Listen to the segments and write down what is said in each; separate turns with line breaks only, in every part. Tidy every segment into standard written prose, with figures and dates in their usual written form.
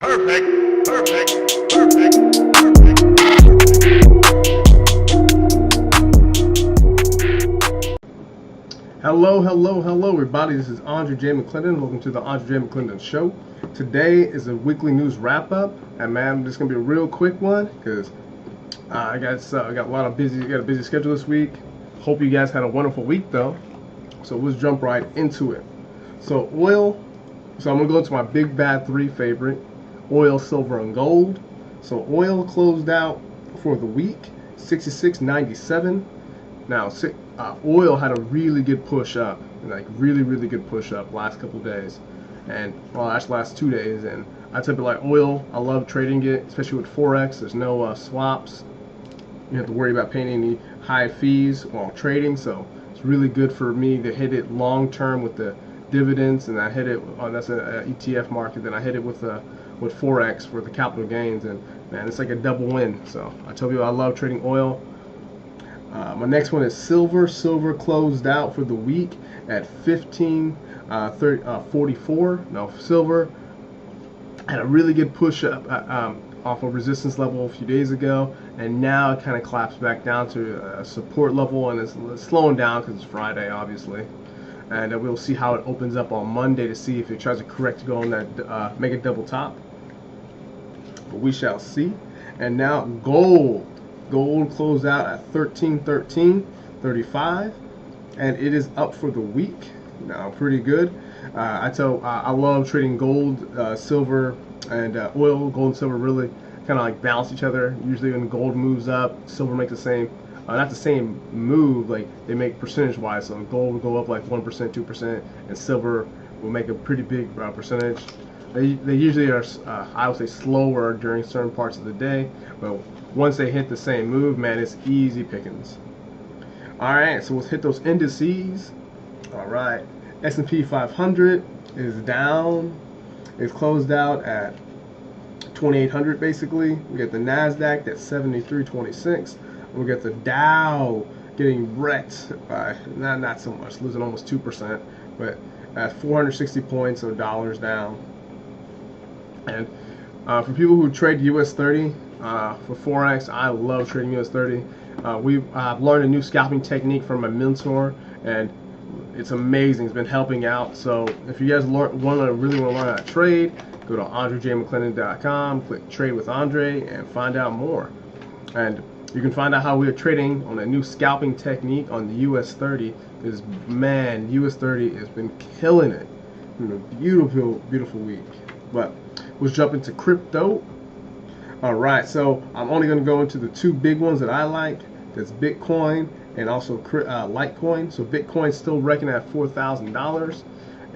Perfect, perfect, perfect, perfect.
Hello, everybody. This is AndreJMcClendon. Welcome to the AndreJMcClendon Show. Today is a weekly news wrap-up, and man, this is gonna be a real quick one because I got a busy schedule this week. Hope you guys had a wonderful week, though. So let's jump right into it. So oil. So I'm gonna go to my big bad three favorite: oil, silver, and gold. So oil closed out for the week 66.97. Now, oil had a really good push up, like really good push up last couple days, and well, actually last 2 days. And I tell you, like oil, I love trading it, especially with Forex. There's no swaps. You have to worry about paying any high fees while trading, so it's really good for me to hit it long term with the dividends, and I hit it on that's an ETF market. Then I hit it with Forex for the capital gains, and man, it's like a double win. So I tell you, I love trading oil. My next one is silver. Silver closed out for the week at 15.44. Now silver had a really good push up off a resistance level a few days ago, and now it kind of collapsed back down to a support level, and it's slowing down because it's Friday, obviously. And we'll see how it opens up on Monday to see if it tries to correct to go on that make a double top. But we shall see. And now gold. Gold closed out at 13.35, and it is up for the week. Now, pretty good. I love trading gold, silver, and oil. Gold and silver really kind of like balance each other. Usually, when gold moves up, silver makes the same, not the same move. Like they make percentage-wise. So gold will go up like 1%, 2%, and silver will make a pretty big percentage. They usually are, I would say, slower during certain parts of the day, but once they hit the same move, man, it's easy pickings. All right, so let's hit those indices. All right, S&P 500 is down. It's closed out at 2,800 basically. We got the NASDAQ at 73.26. We got the Dow getting wrecked by not so much, losing almost 2%, but at 460 points, so dollars down. And for people who trade US 30 for Forex, I love trading US 30. I've learned a new scalping technique from my mentor, and it's amazing. It's been helping out. So if you guys really want to learn how to trade, go to AndreJMcClendon.com, click Trade with Andre, and find out more. And you can find out how we are trading on a new scalping technique on the US 30. Because man, US 30 has been killing it. It's been a beautiful week. But let's jump into crypto. Alright, so I'm only going to go into the two big ones that I like. That's Bitcoin and also Litecoin. So Bitcoin's still reckoning at $4,000.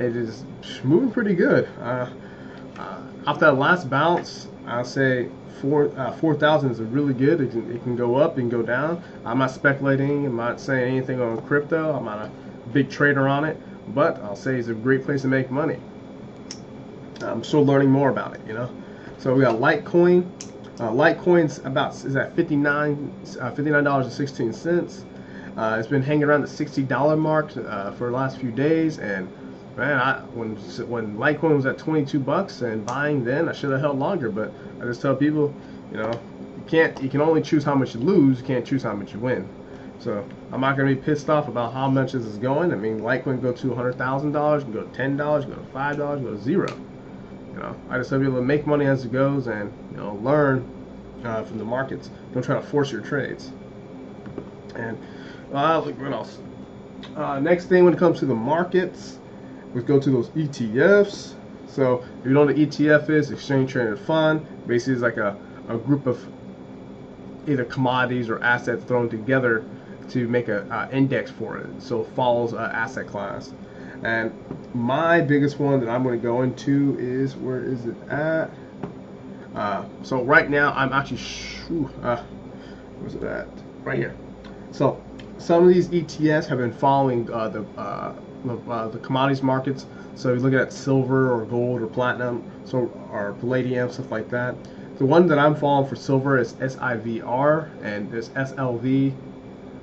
It is moving pretty good. After that last bounce, I'll say 4,000 is really good. It can go up and go down. I'm not speculating. I'm not saying anything on crypto. I'm not a big trader on it, but I'll say it's a great place to make money. I'm still learning more about it, So we got Litecoin. Litecoin's is at $59.16. It's been hanging around the $60 mark for the last few days, and man, when Litecoin was at 22 bucks and buying then, I should have held longer. But I just tell people, you can only choose how much you lose. You can't choose how much you win. So I'm not going to be pissed off about how much this is going. I mean, Litecoin can go to $100,000, can go to $10, can go to $5, go to $0. I just tell people to make money as it goes, and learn from the markets. Don't try to force your trades. And look what else. Next thing, when it comes to the markets, we go to those ETFs. So if you know what an ETF is, exchange traded fund. Basically, it's like a group of either commodities or assets thrown together to make an index for it. So it follows an asset class. And my biggest one that I'm going to go into is, where is it at? So right now I'm actually, where's it at? Right here. So some of these ETFs have been following the commodities markets. So you look at silver or gold or platinum, or palladium, stuff like that. The one that I'm following for silver is SIVR, and there's SLV.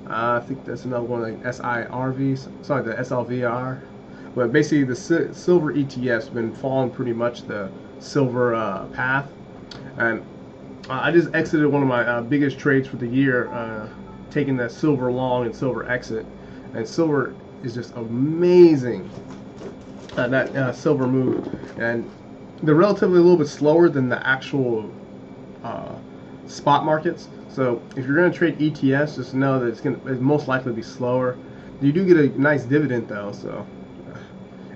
I think that's another one, like SIRV, sorry, the SLVR. But basically, the silver ETF's been following pretty much the silver path. And I just exited one of my biggest trades for the year, taking that silver long and silver exit. And silver is just amazing. That silver move, and they're relatively a little bit slower than the actual spot markets. So if you're going to trade ETFs, just know that it's most likely to be slower. You do get a nice dividend though, so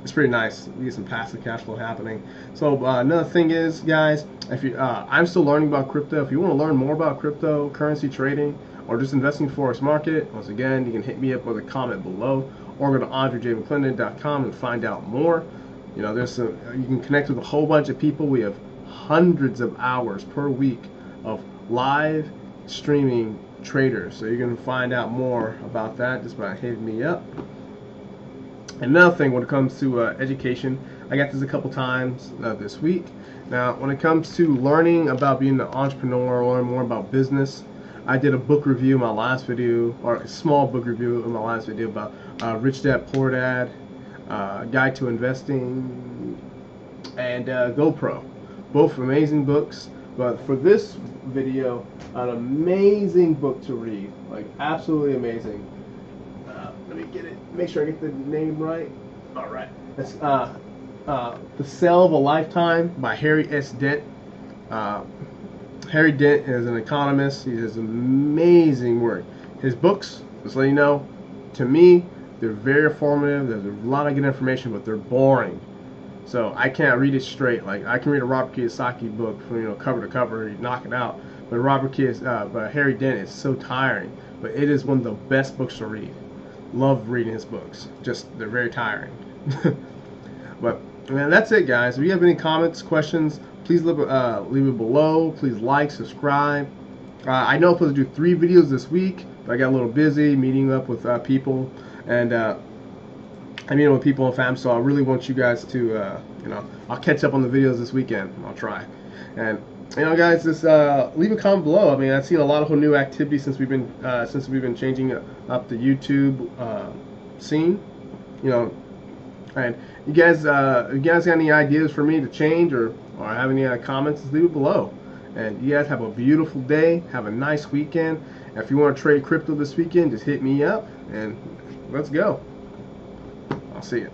it's pretty nice. You get some passive cash flow happening. So another thing is, guys, if you I'm still learning about crypto. If you want to learn more about cryptocurrency trading or just investing in the Forex market, once again, you can hit me up with a comment below, or go to AndreJMcClendon.com and find out more. You know, you can connect with a whole bunch of people. We have hundreds of hours per week of live streaming traders, so you can find out more about that just by hitting me up. Another thing, when it comes to education, I got this a couple times this week. Now, when it comes to learning about being an entrepreneur, or learn more about business, I did a book review in my last video, or a small book review in my last video about Rich Dad Poor Dad, Guide to Investing, and GoPro. Both amazing books. But for this video, an amazing book to read, like absolutely amazing. Let me get it. Make sure I get the name right. All right. It's The Sale of a Lifetime by Harry S. Dent. Harry Dent is an economist. He does amazing work. His books, just let you know, to me, they're very informative. There's a lot of good information, but they're boring. So I can't read it straight. Like, I can read a Robert Kiyosaki book from, cover to cover, you knock it out. But but Harry Dent is so tiring. But it is one of the best books to read. Love reading his books. Just, they're very tiring. But man, that's it, guys. If you have any comments, questions, please leave it below. Please like, subscribe. I know I'm supposed to do 3 videos this week, but I got a little busy meeting up with people, and I meet with people in fam. So I really want you guys to, I'll catch up on the videos this weekend. I'll try. And guys, just leave a comment below. I mean, I've seen a lot of new activity since we've been changing up the YouTube scene. And you guys, if you guys got any ideas for me to change or have any comments, leave it below. And you guys have a beautiful day. Have a nice weekend. If you want to trade crypto this weekend, just hit me up and let's go. I'll see you.